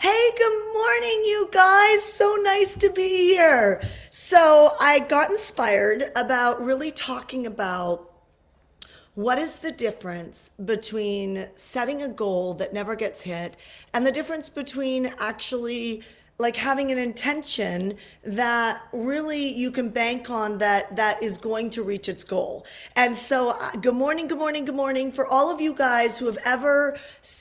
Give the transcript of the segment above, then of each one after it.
Hey, good morning, you guys. So nice to be here. So, I got inspired about really talking about what is the difference between setting a goal that never gets hit and the difference between actually like having an intention that really you can bank on that is going to reach its goal. And so good morning, good morning, good morning for all of you guys who have ever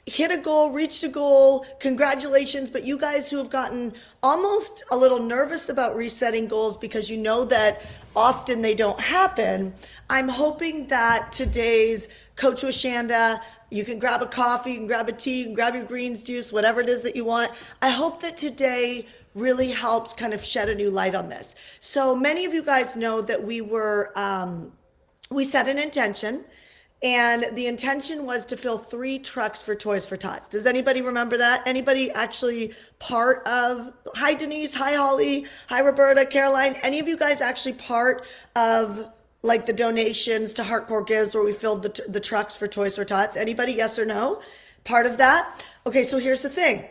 hit a goal, reached a goal. Congratulations. But you guys who have gotten almost a little nervous about resetting goals because you know that often they don't happen. I'm hoping that today's Coach Washanda, you can grab a coffee, you can grab a tea, you can grab your greens juice, whatever it is that you want. I hope that today really helps kind of shed a new light on this. So many of you guys know that we set an intention, and the intention was to fill 3 trucks for Toys for Tots. Does anybody remember that? Anybody actually part of, hi Denise, hi Holly, hi Roberta, Caroline, any of you guys actually part of like the donations to Hardcore Gives where we filled the trucks for Toys for Tots? Anybody, yes or no? Part of that? Okay, so here's the thing.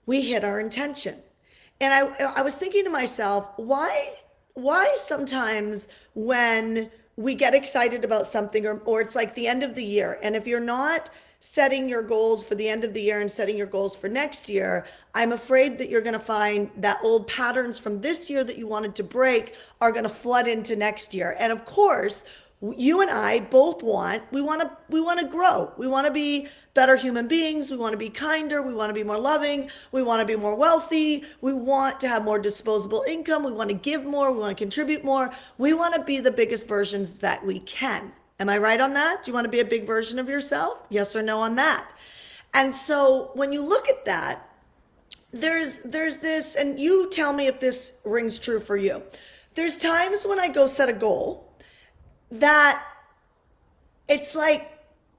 We hit our intention. And I was thinking to myself, why sometimes when we get excited about something, or it's like the end of the year, and if you're not setting your goals for the end of the year and setting your goals for next year, I'm afraid that you're going to find that old patterns from this year that you wanted to break are going to flood into next year. And of course, you and I both we want to grow. We want to be better human beings. We want to be kinder. We want to be more loving. We want to be more wealthy. We want to have more disposable income. We want to give more. We want to contribute more. We want to be the biggest versions that we can. Am I right on that? Do you want to be a big version of yourself? Yes or no on that? And so when you look at that, there's this, and you tell me if this rings true for you. There's times when I go set a goal that it's like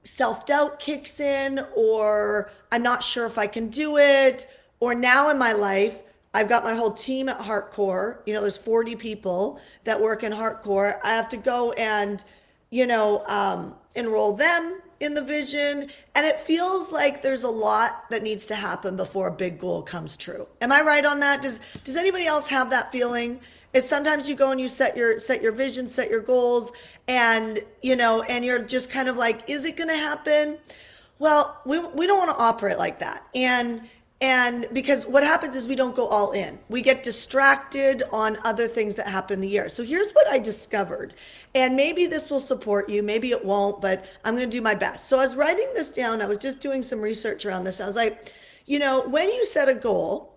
self-doubt kicks in, or I'm not sure if I can do it, or now in my life I've got my whole team at Heartcore. There's 40 people that work in Heartcore. I have to go and enroll them in the vision, and it feels like there's a lot that needs to happen before a big goal comes true. Am I right on that? Does anybody else have that feeling? It's sometimes you go and you set your vision, set your goals, and and you're just kind of like, is it going to happen? Well, we don't want to operate like that. And because what happens is we don't go all in. We get distracted on other things that happen in the year. So here's what I discovered. And maybe this will support you, maybe it won't, but I'm going to do my best. So I was writing this down. I was just doing some research around this. I was like, when you set a goal,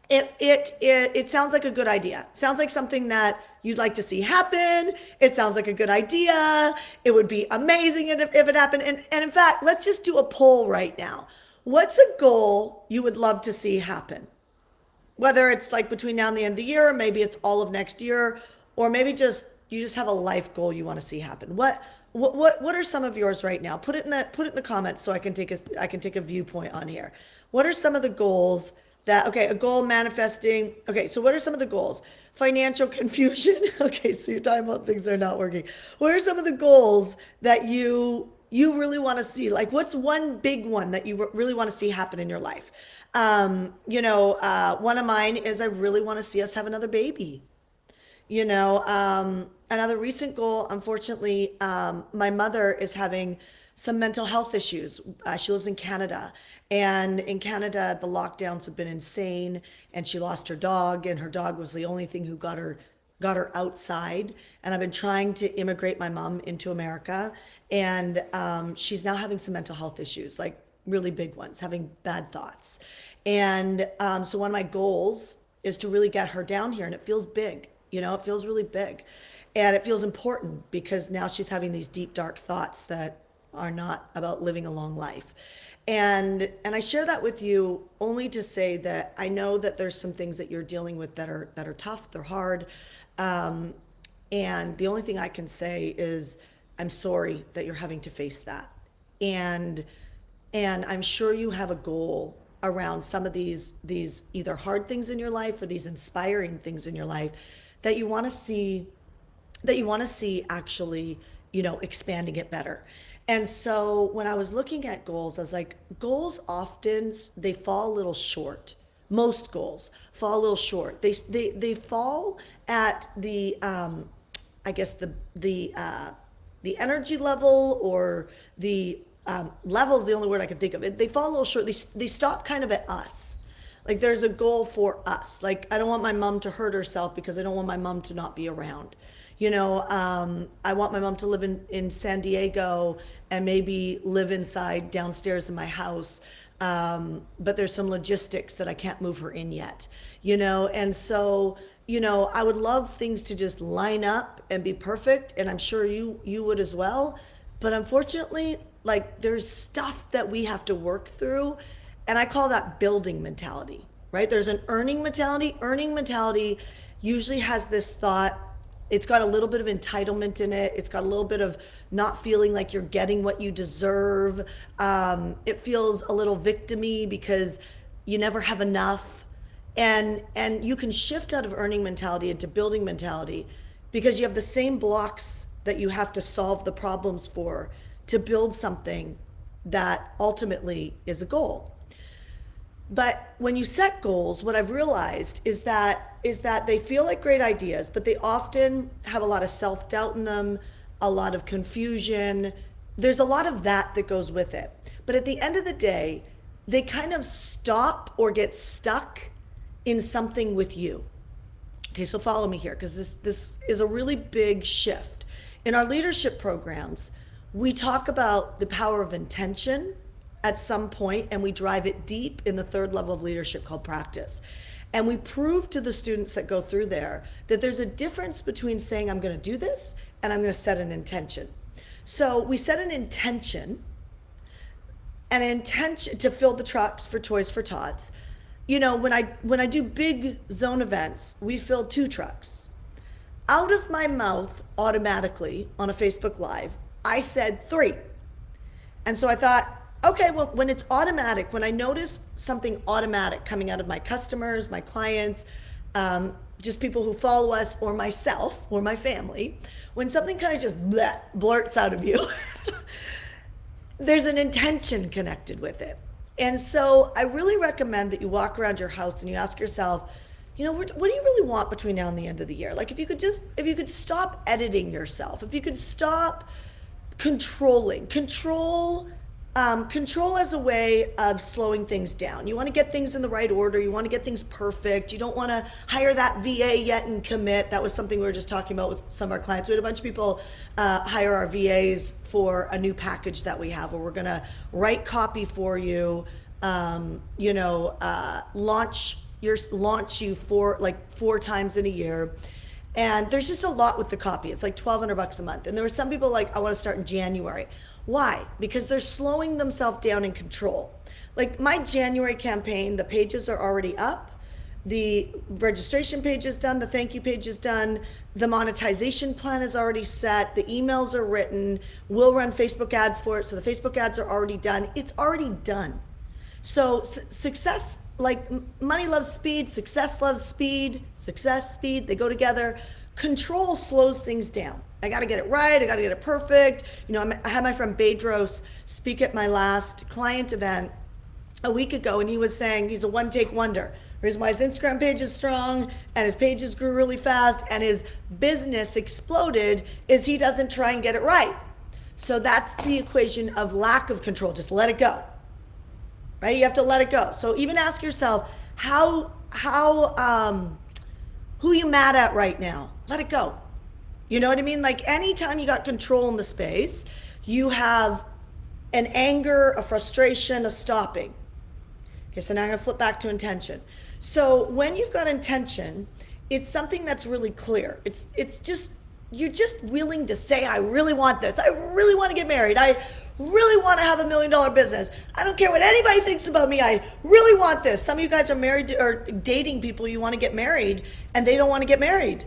it sounds like a good idea. It sounds like something that you'd like to see happen. It sounds like a good idea. It would be amazing if it happened. And in fact, let's just do a poll right now. What's a goal you would love to see happen? Whether it's like between now and the end of the year, or maybe it's all of next year, or maybe you just have a life goal you want to see happen. What are some of yours right now? Put it in the comments so I can take a viewpoint on here. What are some of the goals a goal manifesting? Okay, so what are some of the goals? Financial confusion. Okay, so you're talking about things that are not working. What are some of the goals that you really want to see? Like, what's one big one that you really want to see happen in your life? One of mine is I really want to see us have another baby. Another recent goal, unfortunately, my mother is having some mental health issues. She lives in Canada, and in Canada, the lockdowns have been insane, and she lost her dog, and her dog was the only thing who got her outside. And I've been trying to immigrate my mom into America, and she's now having some mental health issues, like really big ones, having bad thoughts. And so one of my goals is to really get her down here, and it feels big. It feels really big, and it feels important because now she's having these deep, dark thoughts that are not about living a long life. And I share that with you only to say that I know that there's some things that you're dealing with that are tough, they're hard. And the only thing I can say is I'm sorry that you're having to face that. And I'm sure you have a goal around some of these either hard things in your life or these inspiring things in your life that you want to see actually expanding it better. And so when I was looking at goals, I was like, goals often they fall a little short. Most goals fall a little short. They fall at the I guess the energy level, or the level is the only word I can think of. They fall a little short. They stop kind of at us. Like there's a goal for us. Like I don't want my mom to hurt herself because I don't want my mom to not be around. I want my mom to live in San Diego and maybe live inside downstairs in my house. But there's some logistics that I can't move her in yet, and so, I would love things to just line up and be perfect. And I'm sure you would as well. But unfortunately, like there's stuff that we have to work through. And I call that building mentality, right? There's an earning mentality. Earning mentality usually has this thought, it's got a little bit of entitlement in it. It's got a little bit of not feeling like you're getting what you deserve. It feels a little victim-y because you never have enough. And you can shift out of earning mentality into building mentality because you have the same blocks that you have to solve the problems for to build something that ultimately is a goal. But when you set goals, what I've realized is that they feel like great ideas, but they often have a lot of self-doubt in them, a lot of confusion. There's a lot of that goes with it. But at the end of the day, they kind of stop or get stuck in something with you. Okay, so follow me here, because this is a really big shift. In our leadership programs, we talk about the power of intention at some point, and we drive it deep in the third level of leadership called practice. And we prove to the students that go through there that there's a difference between saying I'm going to do this and I'm going to set an intention. So we set an intention to fill the trucks for Toys for Tots. When I do big zone events, we fill 2 trucks. Out of my mouth, automatically on a Facebook Live, I said 3. And so I thought, okay, well, when it's automatic, when I notice something automatic coming out of my customers, my clients, just people who follow us, or myself, or my family, when something kind of just blurts out of you, there's an intention connected with it. And so I really recommend that you walk around your house and you ask yourself, what do you really want between now and the end of the year? Like if you could stop editing yourself, if you could stop controlling. Control as a way of slowing things down. You want to get things in the right order. You want to get things perfect. You don't want to hire that VA yet and commit. That was something we were just talking about with some of our clients. We had a bunch of people hire our VAs for a new package that we have, where we're going to write copy for you, launch you 4 times in a year. And there's just a lot with the copy. It's like $1,200 a month. And there were some people like, I want to start in January. Why? Because they're slowing themselves down in control. Like my January campaign, the pages are already up. The registration page is done. The thank you page is done. The monetization plan is already set. The emails are written. We'll run Facebook ads for it. So the Facebook ads are already done. It's already done. So success, like money loves speed, success loves speed, speed, they go together. Control slows things down. I got to get it right. I got to get it perfect. I had my friend Bedros speak at my last client event a week ago, and he was saying he's a one-take wonder. The reason why his Instagram page is strong and his pages grew really fast and his business exploded is he doesn't try and get it right. So that's the equation of lack of control. Just let it go, right? You have to let it go. So even ask yourself, who you mad at right now? Let it go. You know what I mean? Like anytime you got control in the space, you have an anger, a frustration, a stopping. Okay, so now I'm gonna flip back to intention. So when you've got intention, it's something that's really clear. It's just, you're just willing to say, I really want this. I really want to get married. I really want to have $1 million business. I don't care what anybody thinks about me. I really want this. Some of you guys are married or dating people, you want to get married and they don't want to get married.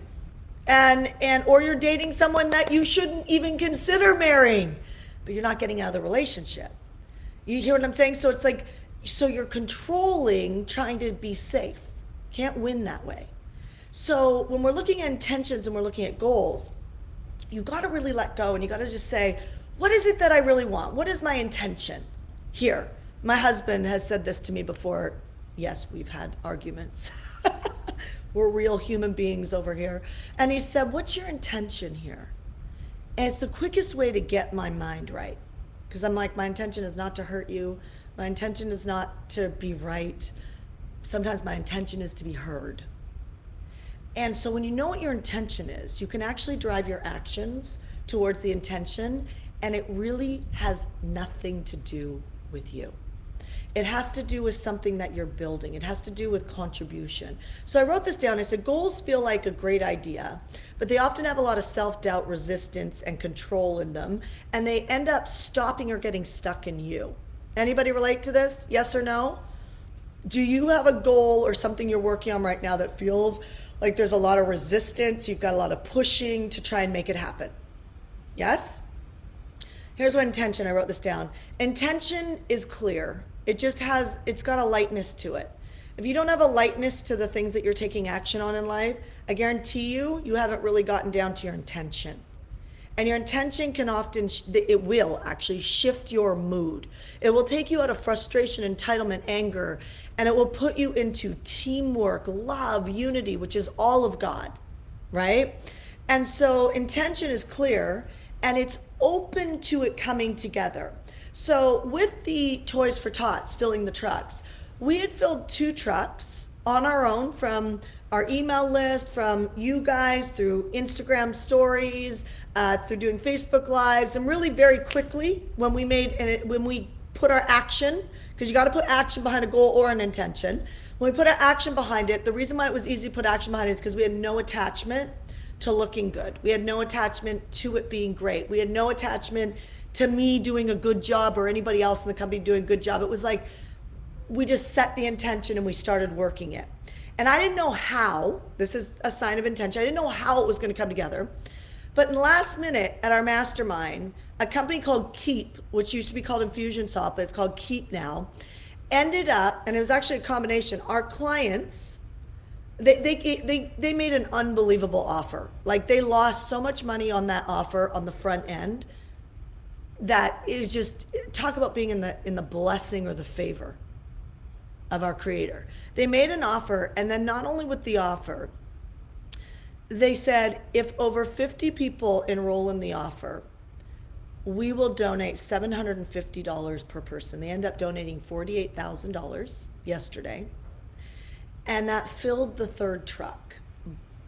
Or you're dating someone that you shouldn't even consider marrying, but you're not getting out of the relationship. You hear what I'm saying? So it's like, so you're controlling, trying to be safe. Can't win that way. So when we're looking at intentions and we're looking at goals, you got to really let go, and you got to just say, what is it that I really want? What is my intention here? My husband has said this to me before. Yes, we've had arguments. We're real human beings over here. And he said, what's your intention here? And it's the quickest way to get my mind right. Because I'm like, my intention is not to hurt you. My intention is not to be right. Sometimes my intention is to be heard. And so when you know what your intention is, you can actually drive your actions towards the intention, and it really has nothing to do with you. It has to do with something that you're building. It has to do with contribution. So I wrote this down. I said, goals feel like a great idea, but they often have a lot of self-doubt, resistance, and control in them, and they end up stopping or getting stuck in you. Anybody relate to this? Yes or no? Do you have a goal or something you're working on right now that feels like there's a lot of resistance? You've got a lot of pushing to try and make it happen. Yes? Here's what intention, I wrote this down. Intention is clear. It's got a lightness to it. If you don't have a lightness to the things that you're taking action on in life, I guarantee you haven't really gotten down to your intention. And your intention can often, it will actually shift your mood. It will take you out of frustration, entitlement, anger, and it will put you into teamwork, love, unity, which is all of God, right? And so intention is clear, and it's open to it coming together. So with the Toys for Tots filling the trucks, we had filled 2 trucks on our own from our email list, from you guys, through Instagram stories, through doing Facebook Lives, and really very quickly when we put our action, because you got to put action behind a goal or an intention. When we put our action behind it, the reason why it was easy to put action behind it is because we had no attachment to looking good. We had no attachment to it being great. We had no attachment to me doing a good job or anybody else in the company doing a good job. It was like we just set the intention and we started working it. And I didn't know how, this is a sign of intention, I didn't know how it was going to come together. But in the last minute at our mastermind, a company called Keep, which used to be called Infusionsoft, but it's called Keep now, ended up, and it was actually a combination, our clients, they made an unbelievable offer. Like, they lost so much money on that offer on the front end that is just, talk about being in the blessing or the favor of our Creator. They made an offer, and then not only with the offer, they said, if over 50 people enroll in the offer, we will donate $750 per person. They end up donating $48,000 yesterday, and that filled the 3rd truck,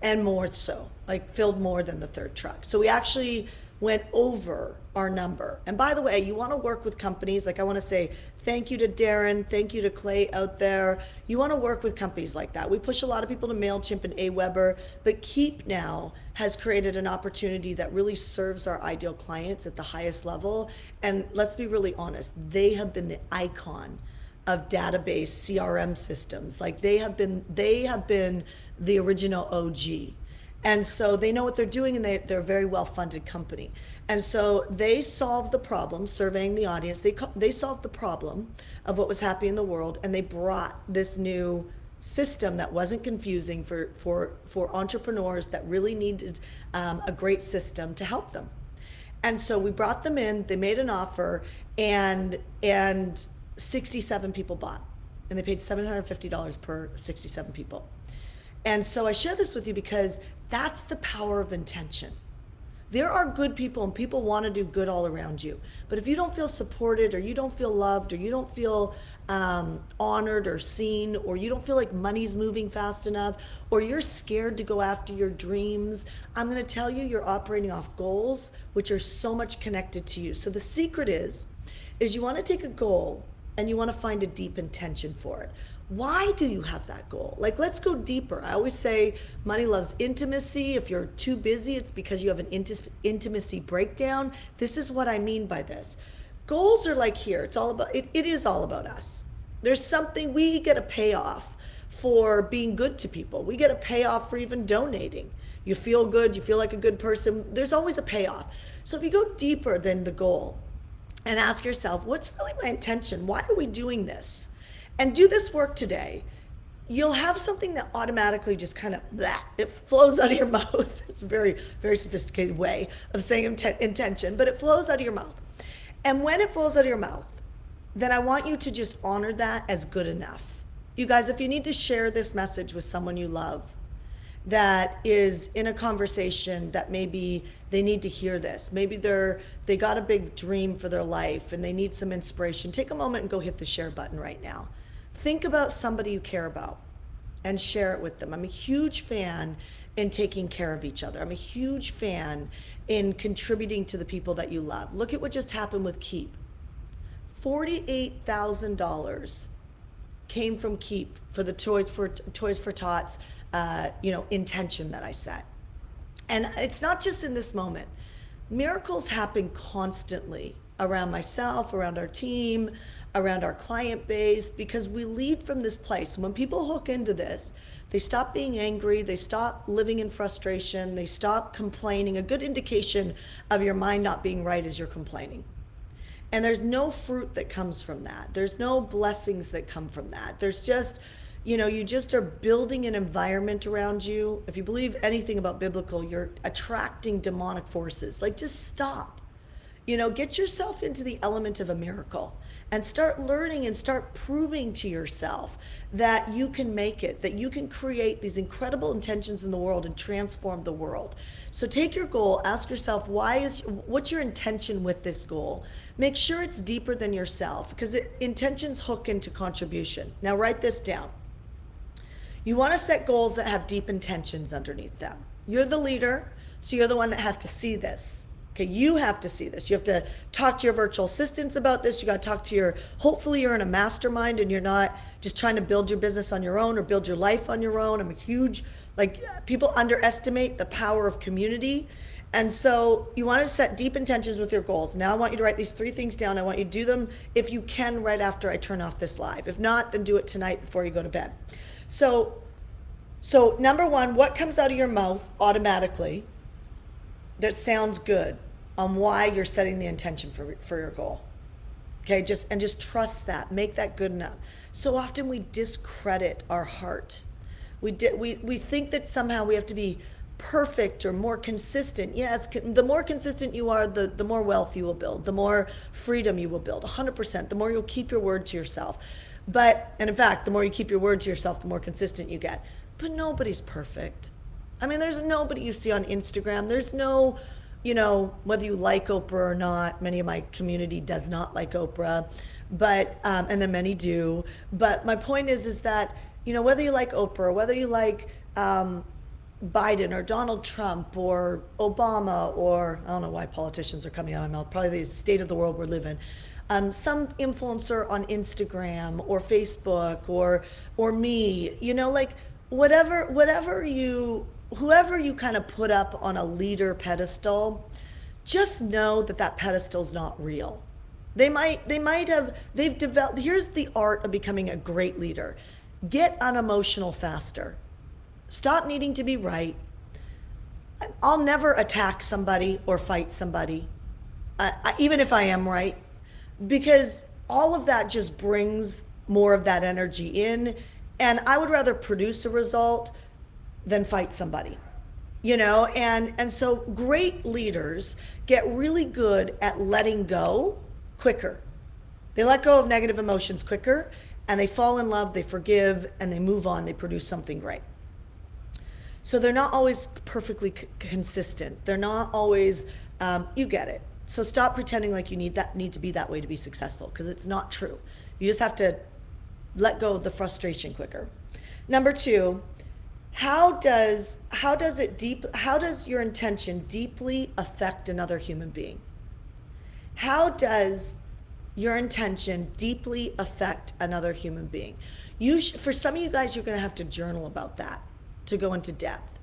and more so, like filled more than the 3rd truck. So we actually went over our number. And by the way, you want to work with companies, like I want to say thank you to Darren, thank you to Clay out there. You want to work with companies like that. We push a lot of people to MailChimp and Aweber, but Keep now has created an opportunity that really serves our ideal clients at the highest level. And let's be really honest, they have been the icon of database CRM systems. Like they have been the original OG. And so they know what they're doing, and they're a very well-funded company. And so they solved the problem, surveying the audience. They solved the problem of what was happening in the world, and they brought this new system that wasn't confusing for entrepreneurs that really needed a great system to help them. And so we brought them in, they made an offer, and 67 people bought. And they paid $750 per 67 people. And so I share this with you because that's the power of intention. There are good people, and people want to do good all around you. But if you don't feel supported, or you don't feel loved, or you don't feel honored or seen, or you don't feel like money's moving fast enough, or you're scared to go after your dreams, I'm going to tell you, you're operating off goals which are so much connected to you. So the secret is you want to take a goal and you want to find a deep intention for it. Why do you have that goal? Like, let's go deeper. I always say money loves intimacy. If you're too busy, it's because you have an intimacy breakdown. This is what I mean by this. Goals are like here. It's all about, it is all about us. There's something, we get a payoff for being good to people. We get a payoff for even donating. You feel good, you feel like a good person. There's always a payoff. So if you go deeper than the goal and ask yourself, what's really my intention? Why are we doing this? And do this work today. you'll have something that automatically just kind of that it flows out of your mouth. It's a very, very sophisticated way of saying intention, but it flows out of your mouth. And when it flows out of your mouth, then I want you to just honor that as good enough. You guys, if you need to share this message with someone you love that is in a conversation that maybe they need to hear this, maybe they got a big dream for their life and they need some inspiration, take a moment and go hit the share button right now. Think about somebody you care about and share it with them. I'm a huge fan in taking care of each other. I'm a huge fan in contributing to the people that you love. Look at what just happened with Keep. $48,000 came from Keep for the Toys for Tots, intention that I set. And it's not just in this moment. Miracles happen constantly around myself, around our team, around our client base, because we lead from this place. When people hook into this, they stop being angry, they stop living in frustration, they stop complaining. A good indication of your mind not being right is you're complaining. And there's no fruit that comes from that. There's no blessings that come from that. There's just, you just are building an environment around you. If you believe anything about biblical, you're attracting demonic forces. Like, just stop. Get yourself into the element of a miracle and start learning and start proving to yourself that you can make it, that you can create these incredible intentions in the world and transform the world. So take your goal, ask yourself, what's your intention with this goal? Make sure it's deeper than yourself, because intentions hook into contribution. Now write this down. You want to set goals that have deep intentions underneath them. You're the leader, so you're the one that has to see this. Okay, you have to see this. You have to talk to your virtual assistants about this. You got to talk to hopefully you're in a mastermind and you're not just trying to build your business on your own or build your life on your own. I'm a huge, people underestimate the power of community. And so you want to set deep intentions with your goals. Now I want you to write these 3 things down. I want you to do them if you can right after I turn off this live. If not, then do it tonight before you go to bed. So number 1, what comes out of your mouth automatically that sounds good on why you're setting the intention for your goal? Okay, just trust that. Make that good enough. So often we discredit our heart. We think that somehow we have to be perfect or more consistent. Yes, the more consistent you are, the more wealth you will build, the more freedom you will build, 100%. The more you'll keep your word to yourself. And in fact, the more you keep your word to yourself, the more consistent you get. But nobody's perfect. I mean, there's nobody you see on Instagram. There's no, whether you like Oprah or not. Many of my community does not like Oprah, but and then many do. But my point is that whether you like Oprah, or whether you like Biden or Donald Trump or Obama, or I don't know why politicians are coming out of my mouth. Probably the state of the world we're living. Some influencer on Instagram or Facebook or me. Whoever you kind of put up on a leader pedestal, just know that pedestal's not real. They've developed, here's the art of becoming a great leader. Get unemotional faster. Stop needing to be right. I'll never attack somebody or fight somebody, even if I am right, because all of that just brings more of that energy in. And I would rather produce a result than fight somebody, and so great leaders get really good at letting go quicker. They let go of negative emotions quicker, and they fall in love, they forgive, and they move on, they produce something great. So they're not always perfectly consistent. They're not always, you get it. So stop pretending like you need to be that way to be successful, because it's not true. You just have to let go of the frustration quicker. Number 2, how does your intention deeply affect another human being? How does your intention deeply affect another human being? For some of you guys, you're going to have to journal about that to go into depth.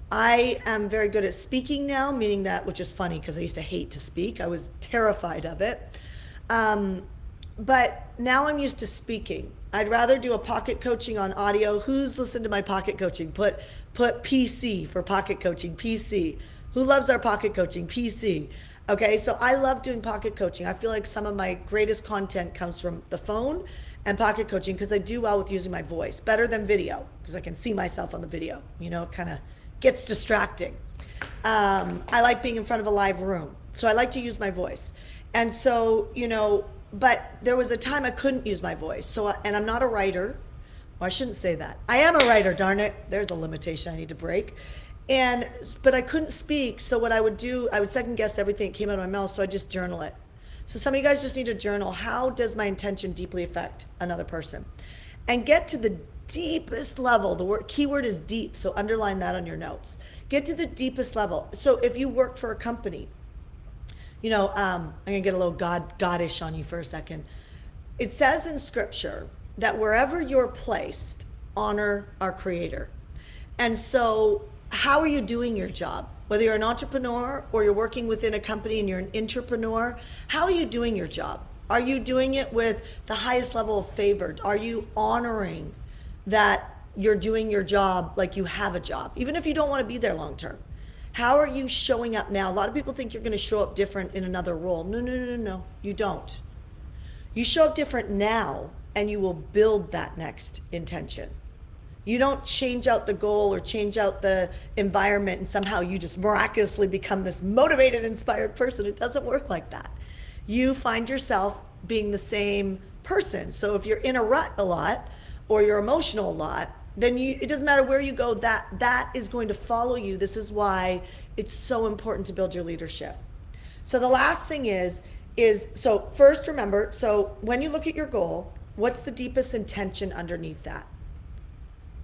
I am very good at speaking now, meaning that, which is funny because I used to hate to speak. I was terrified of it. But now I'm used to speaking. I'd rather do a pocket coaching on audio. Who's listened to my pocket coaching? Put PC for pocket coaching, PC. Who loves our pocket coaching? PC. Okay, so I love doing pocket coaching. I feel like some of my greatest content comes from the phone and pocket coaching because I do well with using my voice, better than video because I can see myself on the video. It kind of gets distracting. I like being in front of a live room, so I like to use my voice. And so, but there was a time I couldn't use my voice. So, and I'm not a writer. Well, I shouldn't say that. I am a writer, darn it. There's a limitation I need to break. But I couldn't speak, so what I would do, I would second guess everything that came out of my mouth, so I just journal it. So some of you guys just need to journal, how does my intention deeply affect another person? And get to the deepest level. The keyword is deep, so underline that on your notes. Get to the deepest level. So if you work for a company, I'm gonna get a little goddish on you for a second. It says in scripture that wherever you're placed, honor our Creator. And so how are you doing your job? Whether you're an entrepreneur or you're working within a company and you're an entrepreneur, how are you doing your job? Are you doing it with the highest level of favor? Are you honoring that you're doing your job like you have a job, even if you don't want to be there long term? How are you showing up now? A lot of people think you're going to show up different in another role. No, you don't. You show up different now and you will build that next intention. You don't change out the goal or change out the environment and somehow you just miraculously become this motivated, inspired person. It doesn't work like that. You find yourself being the same person. So if you're in a rut a lot or you're emotional a lot, then it doesn't matter where you go, that is going to follow you. This is why it's so important to build your leadership. So the last thing is so first remember, so when you look at your goal, what's the deepest intention underneath that?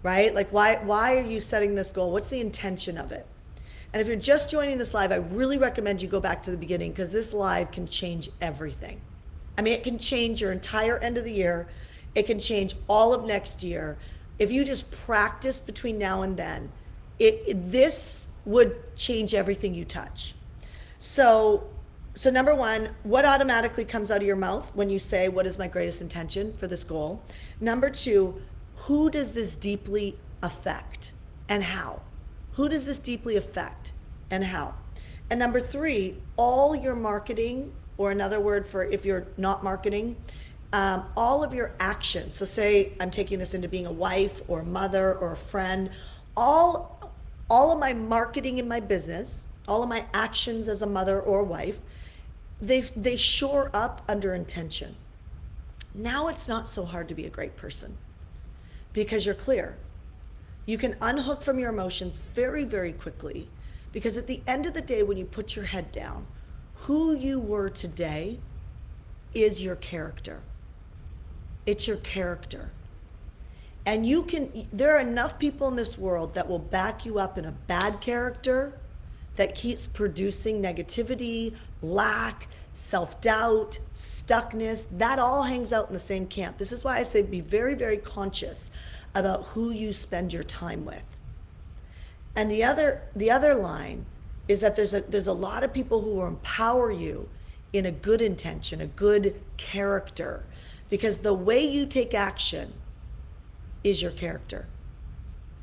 Right? Like why are you setting this goal? What's the intention of it? And if you're just joining this live, I really recommend you go back to the beginning because this live can change everything. I mean, it can change your entire end of the year. It can change all of next year. If you just practice between now and then, this would change everything you touch. So number one, what automatically comes out of your mouth when you say, what is my greatest intention for this goal? Number two, who does this deeply affect and how? Who does this deeply affect and how? And number three, all your marketing, or another word for if you're not marketing, all of your actions. So say I'm taking this into being a wife or a mother or a friend, all of my marketing in my business, all of my actions as a mother or a wife, they shore up under intention. Now it's not so hard to be a great person because you're clear. You can unhook from your emotions very, very quickly because at the end of the day, when you put your head down, who you were today is your character. It's your character. And there are enough people in this world that will back you up in a bad character that keeps producing negativity, lack, self-doubt, stuckness. That all hangs out in the same camp. This is why I say be very, very conscious about who you spend your time with. And the other line is that there's a lot of people who will empower you in a good intention, a good character, because the way you take action is your character.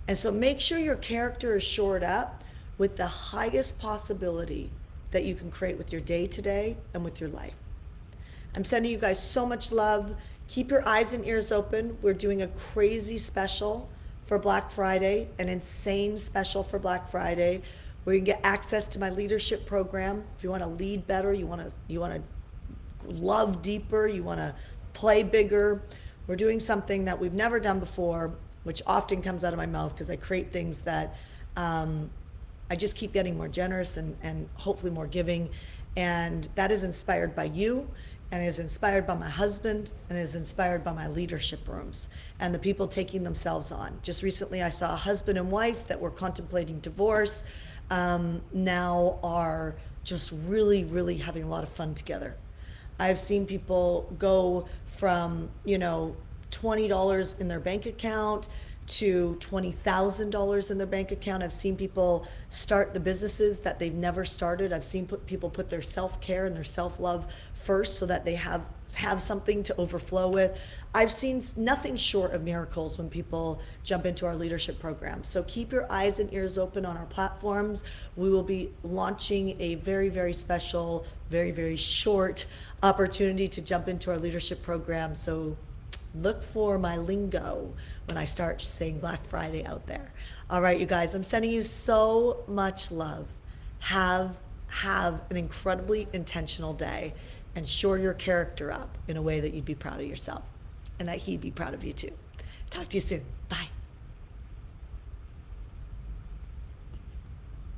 And so make sure your character is shored up with the highest possibility that you can create with your day today and with your life. I'm sending you guys so much love. Keep your eyes and ears open. We're doing a crazy special for Black Friday, an insane special for Black Friday, where you can get access to my leadership program. If you want to lead better, you want to love deeper, you want to play bigger. We're doing something that we've never done before, which often comes out of my mouth because I create things that I just keep getting more generous and hopefully more giving. And that is inspired by you, and is inspired by my husband, and is inspired by my leadership rooms and the people taking themselves on. Just recently I saw a husband and wife that were contemplating divorce, now are just really, really having a lot of fun together. I've seen people go from, $20 in their bank account to $20,000 in their bank account. I've seen people start the businesses that they've never started. I've seen people put their self-care and their self-love first so that they have something to overflow with. I've seen nothing short of miracles when people jump into our leadership program. So keep your eyes and ears open on our platforms. We will be launching a very, very special, very, very short opportunity to jump into our leadership program. So Look for my lingo when I start saying Black Friday out there. All right, you guys, I'm sending you so much love. Have an incredibly intentional day and shore your character up in a way that you'd be proud of yourself and that he'd be proud of you too. Talk to you soon. Bye.